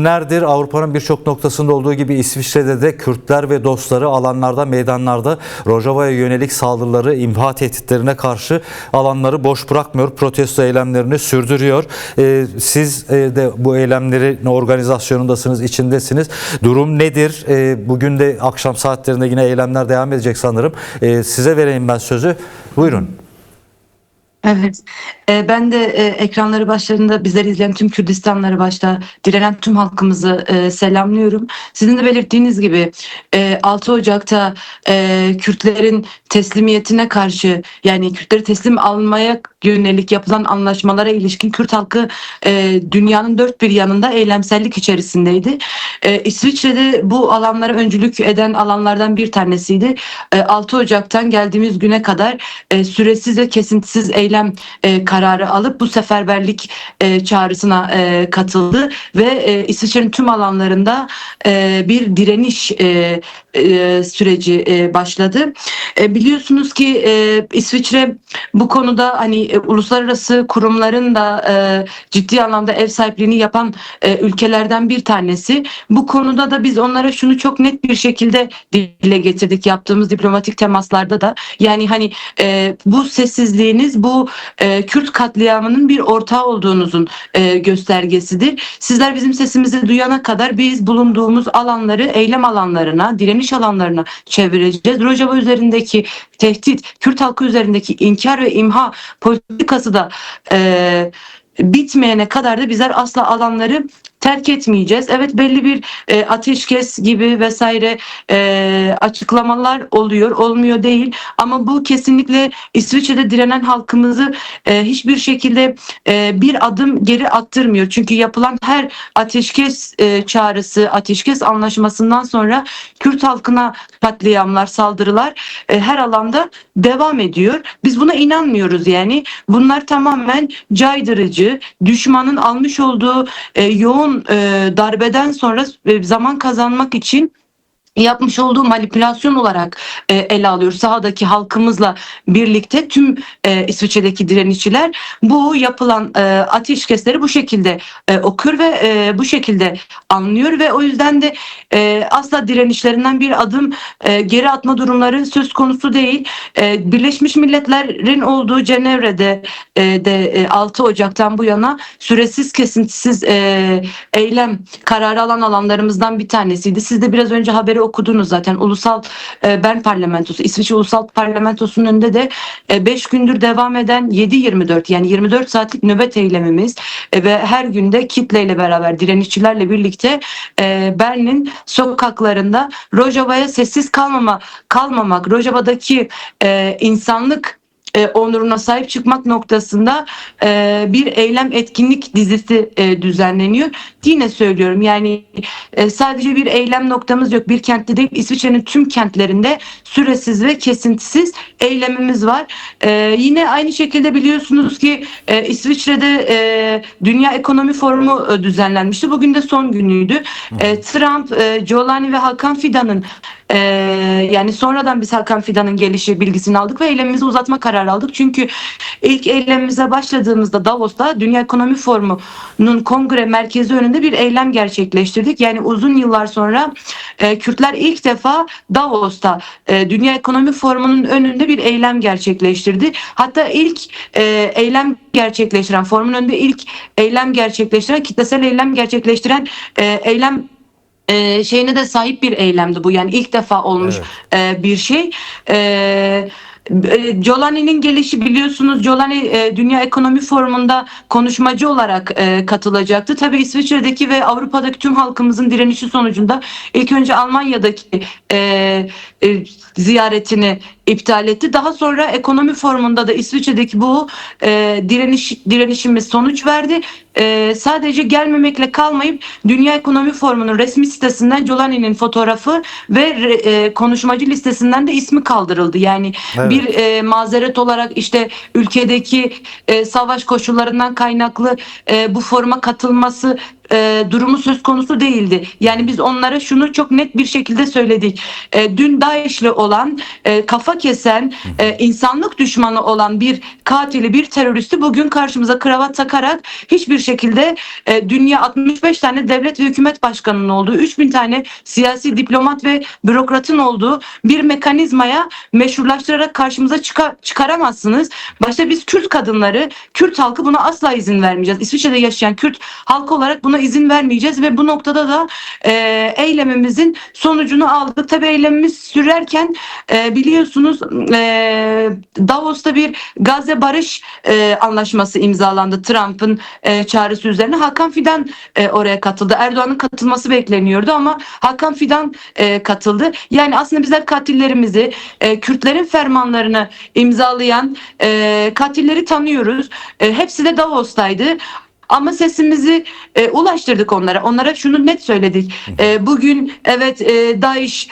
Günlerdir Avrupa'nın birçok noktasında olduğu gibi İsviçre'de de Kürtler ve dostları alanlarda, meydanlarda Rojava'ya yönelik saldırıları, imha tehditlerine karşı alanları boş bırakmıyor. Protesto eylemlerini sürdürüyor. Siz de bu eylemlerin organizasyonundasınız, içindesiniz. Durum nedir? Bugün de akşam saatlerinde yine eylemler devam edecek sanırım. Size vereyim ben sözü. Buyurun. Evet, ben de ekranları başlarında bizleri izleyen tüm Kürdistanları başta direnen tüm halkımızı selamlıyorum. Sizin de belirttiğiniz gibi 6 Ocak'ta Kürtlerin teslimiyetine karşı, yani Kürtleri teslim almaya yönelik yapılan anlaşmalara ilişkin Kürt halkı dünyanın dört bir yanında eylemsellik içerisindeydi. İsviçre'de bu alanlara öncülük eden alanlardan bir tanesiydi. 6 Ocak'tan geldiğimiz güne kadar süresiz ve kesintisiz eylem kararı alıp bu seferberlik çağrısına katıldı ve İsviçre'nin tüm alanlarında bir direniş süreci başladı. Biliyorsunuz ki İsviçre bu konuda hani uluslararası kurumların da ciddi anlamda ev sahipliğini yapan ülkelerden bir tanesi. Bu konuda da biz onlara şunu çok net bir şekilde dile getirdik yaptığımız diplomatik temaslarda da. Yani hani bu sessizliğiniz bu Kürt katliamının bir ortağı olduğunuzun göstergesidir. Sizler bizim sesimizi duyana kadar biz bulunduğumuz alanları eylem alanlarına, direniş alanlarına çevireceğiz. Rojava üzerindeki tehdit, Kürt halkı üzerindeki inkar ve imha politikası da bitmeyene kadar da bizler asla alanları terk etmeyeceğiz. Evet, belli bir ateşkes gibi vesaire açıklamalar oluyor, olmuyor değil. Ama bu kesinlikle İsviçre'de direnen halkımızı hiçbir şekilde bir adım geri attırmıyor. Çünkü yapılan her ateşkes çağrısı, ateşkes anlaşmasından sonra Kürt halkına katliamlar, saldırılar her alanda devam ediyor. Biz buna inanmıyoruz yani. Bunlar tamamen caydırıcı, düşmanın almış olduğu yoğun darbeden sonra zaman kazanmak için yapmış olduğu manipülasyon olarak ele alıyor. Sahadaki halkımızla birlikte tüm İsviçre'deki direnişçiler bu yapılan ateşkesleri bu şekilde okuyor ve bu şekilde anlıyor ve o yüzden de asla direnişlerinden bir adım geri atma durumları söz konusu değil. Birleşmiş Milletler'in olduğu Cenevre'de de 6 Ocak'tan bu yana süresiz kesintisiz eylem kararı alan alanlarımızdan bir tanesiydi. Siz de biraz önce haberi okudunuz zaten. Ulusal Bern Parlamentosu, İsviçre Ulusal Parlamentosu'nun önünde de 5 gündür devam eden 7-24 yani 24 saatlik nöbet eylemimiz ve her günde kitleyle beraber direnişçilerle birlikte Bern'in sokaklarında Rojava'ya sessiz kalmamak, Rojava'daki insanlık onuruna sahip çıkmak noktasında bir eylem etkinlik dizisi düzenleniyor. Yine söylüyorum yani sadece bir eylem noktamız yok. Bir kentte değil, İsviçre'nin tüm kentlerinde süresiz ve kesintisiz eylemimiz var. Yine aynı şekilde biliyorsunuz ki İsviçre'de Dünya Ekonomi Forumu düzenlenmişti. Bugün de son günüydü. Trump, Giuliani ve Hakan Fidan'ın yani sonradan biz Hakan Fidan'ın gelişi bilgisini aldık ve eylemimizi uzatma kararı aldık. Çünkü ilk eylemimize başladığımızda Davos'ta Dünya Ekonomi Forumu'nun kongre merkezi önünde bir eylem gerçekleştirdik. Yani uzun yıllar sonra Kürtler ilk defa Davos'ta Dünya Ekonomi Forumu'nun önünde bir eylem gerçekleştirdi. Hatta ilk eylem gerçekleştiren, forumun önünde ilk eylem gerçekleştiren, kitlesel eylem gerçekleştiren eylem şeyine de sahip bir eylemdi bu. Yani ilk defa olmuş bir şey. Giuliani'nin gelişi biliyorsunuz, Giuliani Dünya Ekonomi Forumu'nda konuşmacı olarak katılacaktı. Tabii İsviçre'deki ve Avrupa'daki tüm halkımızın direnişi sonucunda ilk önce Almanya'daki ziyaretini iptal etti. Daha sonra ekonomi forumunda da İsviçre'deki bu direnişimiz sonuç verdi. Sadece gelmemekle kalmayıp Dünya Ekonomi Forumu'nun resmi sitesinden Giuliani'nin fotoğrafı ve konuşmacı listesinden de ismi kaldırıldı. Yani bir mazeret olarak işte ülkedeki savaş koşullarından kaynaklı bu foruma katılması durumu söz konusu değildi. Yani biz onlara şunu çok net bir şekilde söyledik. Dün DAEŞ'le olan, kafa kesen, insanlık düşmanı olan bir katili, bir teröristi bugün karşımıza kravat takarak hiçbir şekilde dünya 65 tane devlet ve hükümet başkanının olduğu, 3000 tane siyasi diplomat ve bürokratın olduğu bir mekanizmaya meşrulaştırarak karşımıza çıkaramazsınız. Başta biz Kürt kadınları, Kürt halkı buna asla izin vermeyeceğiz. İsviçre'de yaşayan Kürt halkı olarak buna izin vermeyeceğiz ve bu noktada da eylemimizin sonucunu aldık. Tabii eylemimiz sürerken biliyorsunuz Davos'ta bir Gazze Barış Anlaşması imzalandı Trump'ın çağrısı üzerine. Hakan Fidan oraya katıldı. Erdoğan'ın katılması bekleniyordu ama Hakan Fidan katıldı. Yani aslında bizler katillerimizi, Kürtlerin fermanlarını imzalayan katilleri tanıyoruz. Hepsi de Davos'taydı. Ama sesimizi ulaştırdık onlara. Onlara şunu net söyledik. Bugün evet DAEŞ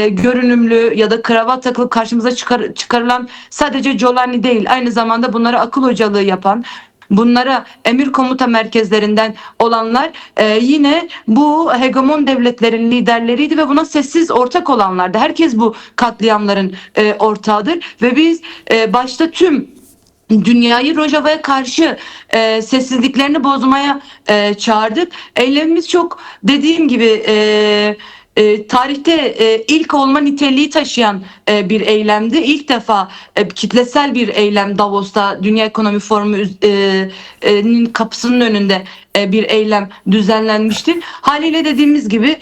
görünümlü ya da kravat takılıp karşımıza çıkarılan sadece Jolani değil. Aynı zamanda bunlara akıl hocalığı yapan, bunlara emir komuta merkezlerinden olanlar yine bu hegemon devletlerin liderleriydi ve buna sessiz ortak olanlardı. Herkes bu katliamların ortağıdır ve biz başta tüm dünyayı Rojava'ya karşı sessizliklerini bozmaya çağırdık. Eylemimiz çok dediğim gibi tarihte ilk olma niteliği taşıyan bir eylemdi. İlk defa kitlesel bir eylem Davos'ta Dünya Ekonomi Forumu'nun kapısının önünde bir eylem düzenlenmişti. Haliyle dediğimiz gibi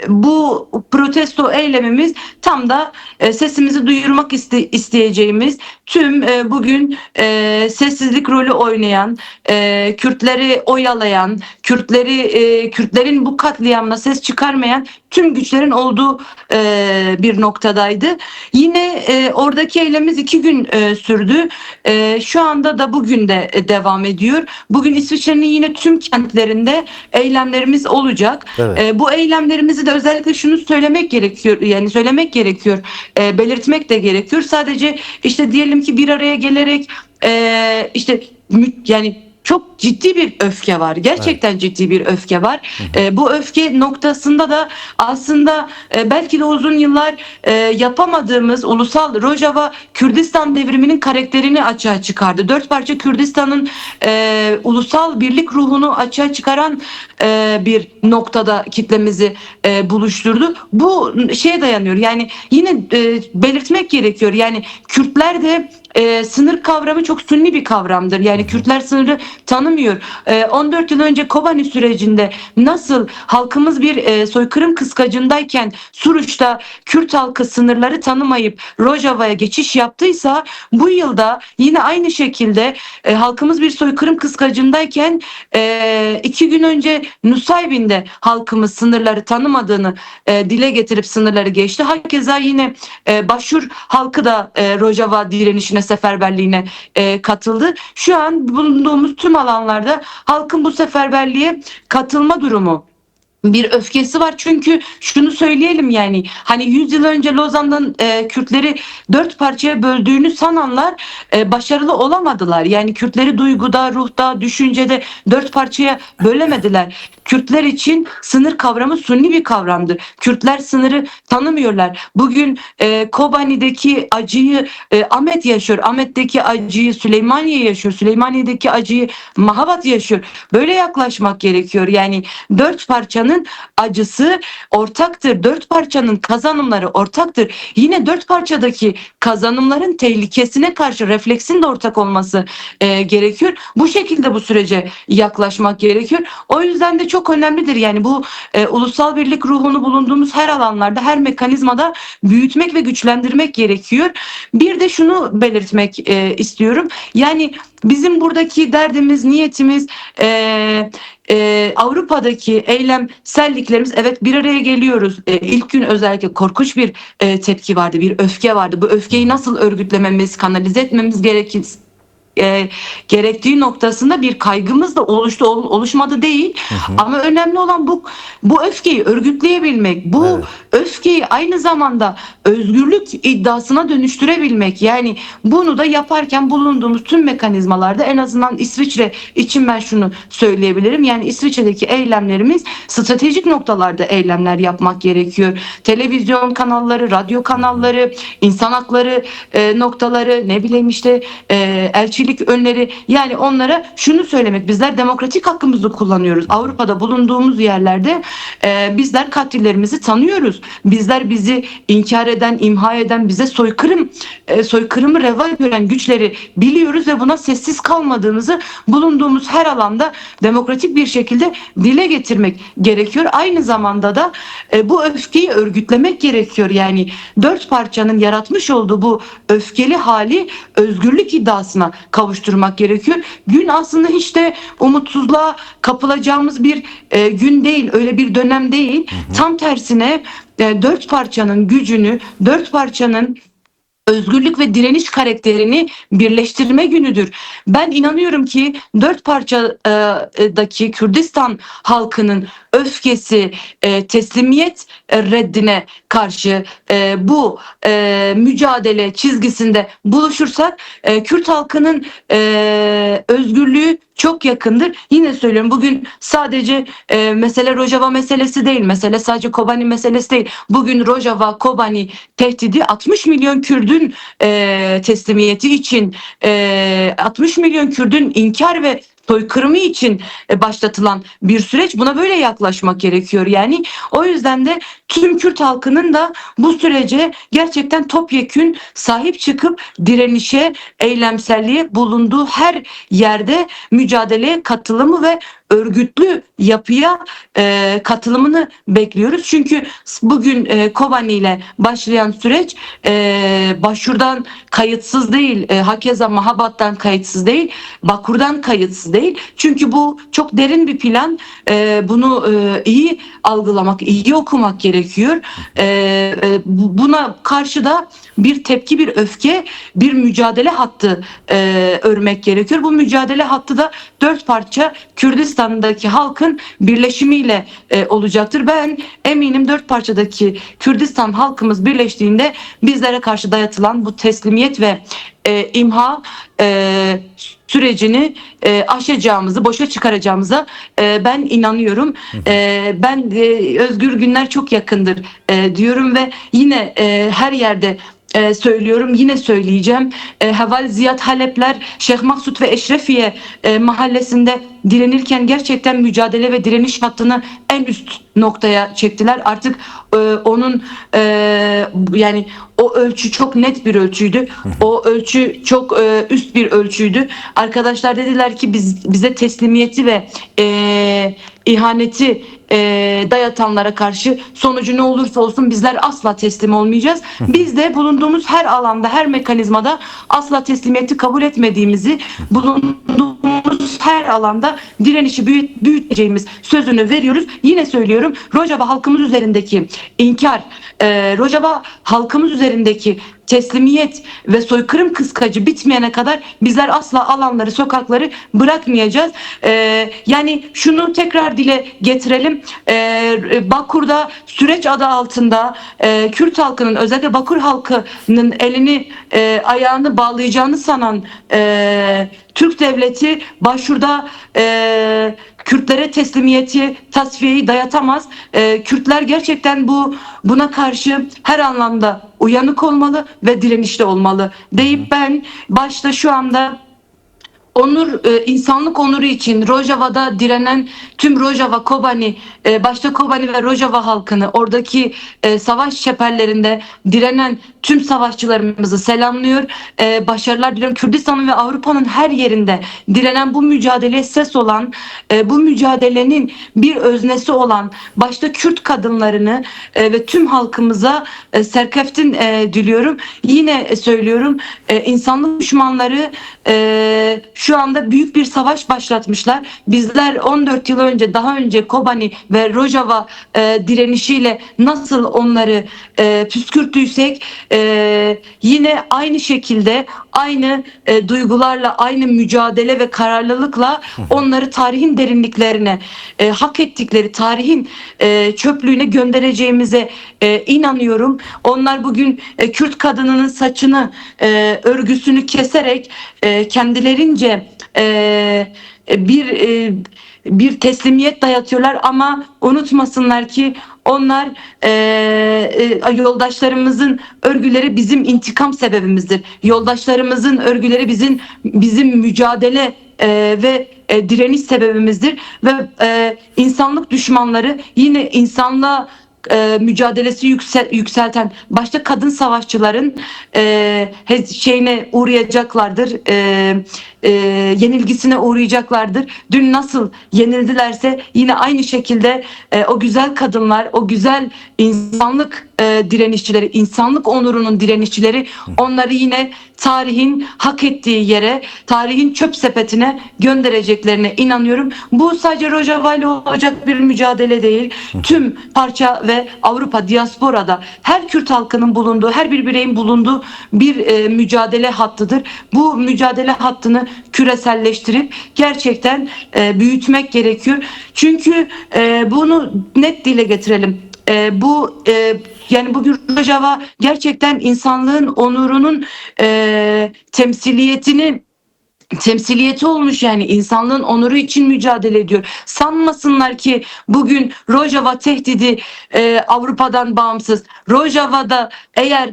bu protesto eylemimiz tam da sesimizi duyurmak isteyeceğimiz tüm bugün sessizlik rolü oynayan, Kürtleri oyalayan, Kürtlerin bu katliamına ses çıkarmayan tüm güçlerin olduğu bir noktadaydı. Yine oradaki eylemimiz 2 gün sürdü. Şu anda da bugün de devam ediyor. Bugün İsviçre'nin yine tüm kentlerinde eylemlerimiz olacak. Evet. Bu eylemlerimizi de özellikle şunu söylemek gerekiyor. Yani söylemek gerekiyor. Belirtmek de gerekiyor. Sadece işte diyelim ki bir araya gelerek işte yani çok ciddi bir öfke var. Gerçekten ciddi bir öfke var. Bu öfke noktasında da aslında belki de uzun yıllar yapamadığımız ulusal Rojava Kürdistan devriminin karakterini açığa çıkardı. 4 parça Kürdistan'ın ulusal birlik ruhunu açığa çıkaran bir noktada kitlemizi buluşturdu. Bu şeye dayanıyor. Yani yine belirtmek gerekiyor. Yani Kürtler de sınır kavramı çok sünni bir kavramdır. Yani Kürtler sınırı tanımıyor. 14 yıl önce Kobani sürecinde nasıl halkımız bir soykırım kıskacındayken Suruç'ta Kürt halkı sınırları tanımayıp Rojava'ya geçiş yaptıysa bu yılda yine aynı şekilde halkımız bir soykırım kıskacındayken 2 gün önce Nusaybin'de halkımız sınırları tanımadığını dile getirip sınırları geçti. Hakeza yine Başur halkı da Rojava direnişine, seferberliğine katıldı. Şu an bulunduğumuz tüm alanlarda halkın bu seferberliğe katılma durumu, bir öfkesi var. Çünkü şunu söyleyelim, yani hani 100 yıl önce Lozan'dan Kürtleri 4 parçaya böldüğünü sananlar başarılı olamadılar. Yani Kürtleri duyguda, ruhta, düşüncede 4 parçaya bölemediler. Kürtler için sınır kavramı sünni bir kavramdır. Kürtler sınırı tanımıyorlar. Bugün Kobani'deki acıyı Ahmet yaşıyor. Ahmet'teki acıyı Süleymaniye yaşıyor. Süleymaniye'deki acıyı Mahabat yaşıyor. Böyle yaklaşmak gerekiyor. Yani 4 parçanın acısı ortaktır. 4 parçanın kazanımları ortaktır. Yine 4 parçadaki kazanımların tehlikesine karşı refleksin de ortak olması gerekiyor. Bu şekilde bu sürece yaklaşmak gerekiyor. O yüzden de çok önemlidir. Yani bu ulusal birlik ruhunu bulunduğumuz her alanlarda, her mekanizmada büyütmek ve güçlendirmek gerekiyor. Bir de şunu belirtmek istiyorum. Yani bizim buradaki niyetimiz Avrupa'daki eylemselliklerimiz, evet bir araya geliyoruz. İlk gün özellikle korkunç bir tepki vardı, bir öfke vardı. Bu öfkeyi nasıl örgütlememiz, kanalize etmemiz gerektiği noktasında bir kaygımız da oluşmadı değil. Ama önemli olan bu öfkeyi örgütleyebilmek, bu Evet. öfkeyi aynı zamanda özgürlük iddiasına dönüştürebilmek. Yani bunu da yaparken bulunduğumuz tüm mekanizmalarda, en azından İsviçre için ben şunu söyleyebilirim. Yani İsviçre'deki eylemlerimiz stratejik noktalarda eylemler yapmak gerekiyor. Televizyon kanalları, radyo kanalları, insan hakları noktaları, ne bileyim işte elçilik önleri, yani onlara şunu söylemek: bizler demokratik hakkımızı kullanıyoruz. Avrupa'da bulunduğumuz yerlerde bizler katillerimizi tanıyoruz. Bizler bizi inkar eden, imha eden, bize soykırımı reva gören güçleri biliyoruz ve buna sessiz kalmadığımızı bulunduğumuz her alanda demokratik bir şekilde dile getirmek gerekiyor. Aynı zamanda da bu öfkeyi örgütlemek gerekiyor. Yani dört parçanın yaratmış olduğu bu öfkeli hali özgürlük iddiasına kavuşturmak gerekiyor. Gün aslında hiç de umutsuzluğa kapılacağımız bir gün değil, öyle bir dönem değil. Tam tersine dört parçanın gücünü, dört parçanın özgürlük ve direniş karakterini birleştirme günüdür. Ben inanıyorum ki dört parçadaki Kürdistan halkının öfkesi, teslimiyet reddine karşı bu mücadele çizgisinde buluşursak Kürt halkının özgürlüğü çok yakındır. Yine söylüyorum, bugün sadece mesele Rojava meselesi değil, mesele sadece Kobani meselesi değil. Bugün Rojava, Kobani tehdidi 60 milyon Kürdün teslimiyeti için, 60 milyon Kürdün inkar ve soykırımı için başlatılan bir süreç. Buna böyle yaklaşmak gerekiyor. Yani o yüzden de tüm Kürt halkının da bu sürece gerçekten topyekün sahip çıkıp direnişe, eylemselliğe, bulunduğu her yerde mücadeleye katılımı ve örgütlü yapıya katılımını bekliyoruz. Çünkü bugün Kobani ile başlayan süreç başvurdan kayıtsız değil, hakeza Mahabat'tan kayıtsız değil, Bakur'dan kayıtsız değil. Çünkü bu çok derin bir plan. Bunu iyi algılamak, iyi okumak gerekiyor. Buna karşı da bir tepki, bir öfke, bir mücadele hattı örmek gerekiyor. Bu mücadele hattı da dört parça Kürdistan'daki halkın birleşimiyle olacaktır. Ben eminim dört parçadaki Kürdistan halkımız birleştiğinde bizlere karşı dayatılan bu teslimiyet ve imha sürecini aşacağımızı, boşa çıkaracağımıza ben inanıyorum. Ben özgür günler çok yakındır diyorum ve yine her yerde söylüyorum, yine söyleyeceğim. Heval Ziyad Halepler, Şeyh Maksut ve Eşrefiye mahallesinde direnirken gerçekten mücadele ve direniş hattını en üst noktaya çektiler. Artık onun yani o ölçü çok net bir ölçüydü. O ölçü çok üst bir ölçüydü. Arkadaşlar dediler ki bize teslimiyeti ve ihaneti dayatanlara karşı sonucu ne olursa olsun bizler asla teslim olmayacağız. Biz de bulunduğumuz her alanda, her mekanizmada asla teslimiyeti kabul etmediğimizi, bulunduğumuz her alanda direnişi büyüteceğimiz sözünü veriyoruz. Yine söylüyorum, Rojava halkımız üzerindeki inkar, Rojava halkımız üzerindeki teslimiyet ve soykırım kıskacı bitmeyene kadar bizler asla alanları, sokakları bırakmayacağız. Yani şunu tekrar dile getirelim. Bakur'da süreç adı altında Kürt halkının, özellikle Bakur halkının elini ayağını bağlayacağını sanan Türk devleti başvurda Kürtlere teslimiyeti, tasfiyeyi dayatamaz. Kürtler gerçekten buna karşı her anlamda uyanık olmalı ve direnişte olmalı deyip ben başta şu anda insanlık onuru için Rojava'da direnen tüm Rojava, Kobani, başta Kobani ve Rojava halkını, oradaki savaş çeperlerinde direnen tüm savaşçılarımızı selamlıyor. Başarılar diliyorum. Kürdistan'ın ve Avrupa'nın her yerinde direnen, bu mücadeleye ses olan, bu mücadelenin bir öznesi olan başta Kürt kadınlarını ve tüm halkımıza serkeftin diliyorum. Yine söylüyorum, insanlık düşmanları şu anda büyük bir savaş başlatmışlar. Bizler 14 yıl önce, daha önce Kobani ve Rojava direnişiyle nasıl onları püskürttüysek, yine aynı şekilde, aynı duygularla, aynı mücadele ve kararlılıkla onları tarihin derinliklerine, hak ettikleri tarihin çöplüğüne göndereceğimize inanıyorum. Onlar bugün Kürt kadınının saçını, örgüsünü keserek kendilerince bir teslimiyet dayatıyorlar, ama unutmasınlar ki onlar yoldaşlarımızın örgüleri bizim intikam sebebimizdir. Yoldaşlarımızın örgüleri bizim mücadele ve direniş sebebimizdir ve insanlık düşmanları yine insanlığa mücadelesi yükselten başta kadın savaşçıların şeyine uğrayacaklardır, yenilgisine uğrayacaklardır. Dün nasıl yenildilerse yine aynı şekilde o güzel kadınlar, o güzel insanlık direnişçileri, insanlık onurunun direnişçileri, onları yine tarihin hak ettiği yere, tarihin çöp sepetine göndereceklerine inanıyorum. Bu sadece Rojava ile olacak bir mücadele değil. Tüm parça ve Avrupa diasporada her Kürt halkının bulunduğu, her bir bireyin bulunduğu bir mücadele hattıdır. Bu mücadele hattını küreselleştirip gerçekten büyütmek gerekiyor. Çünkü bunu net dile getirelim. Yani bugün Rojava gerçekten insanlığın onurunun temsiliyeti olmuş, yani insanlığın onuru için mücadele ediyor. Sanmasınlar ki bugün Rojava tehdidi Avrupa'dan bağımsız. Rojava'da eğer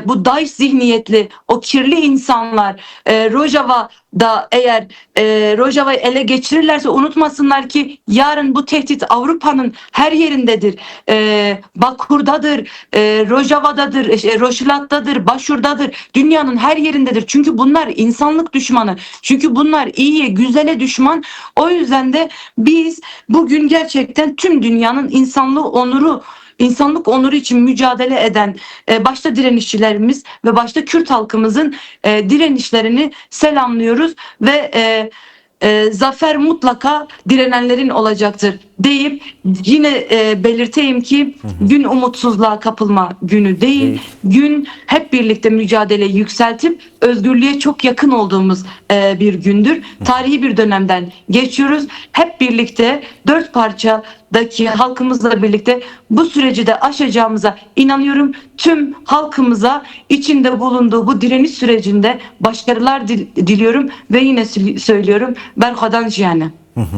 bu DAEŞ zihniyetli, o kirli insanlar Rojava'da eğer Rojava'yı ele geçirirlerse, unutmasınlar ki yarın bu tehdit Avrupa'nın her yerindedir. Bakur'dadır, Rojava'dadır, Roşilat'tadır, Başur'dadır, dünyanın her yerindedir. Çünkü bunlar insanlık düşmanı. Çünkü bunlar iyiye, güzele düşman. O yüzden de biz bugün gerçekten tüm dünyanın insanlık onuru için mücadele eden başta direnişçilerimiz ve başta Kürt halkımızın direnişlerini selamlıyoruz ve zafer mutlaka direnenlerin olacaktır deyip yine belirteyim ki gün umutsuzluğa kapılma günü değil, gün hep birlikte mücadeleyi yükseltip özgürlüğe çok yakın olduğumuz bir gündür. Tarihi bir dönemden geçiyoruz. Hep birlikte dört parçadaki halkımızla birlikte bu süreci de aşacağımıza inanıyorum. Tüm halkımıza içinde bulunduğu bu direniş sürecinde başarılar diliyorum ve yine söylüyorum. Berhadan Jiyane.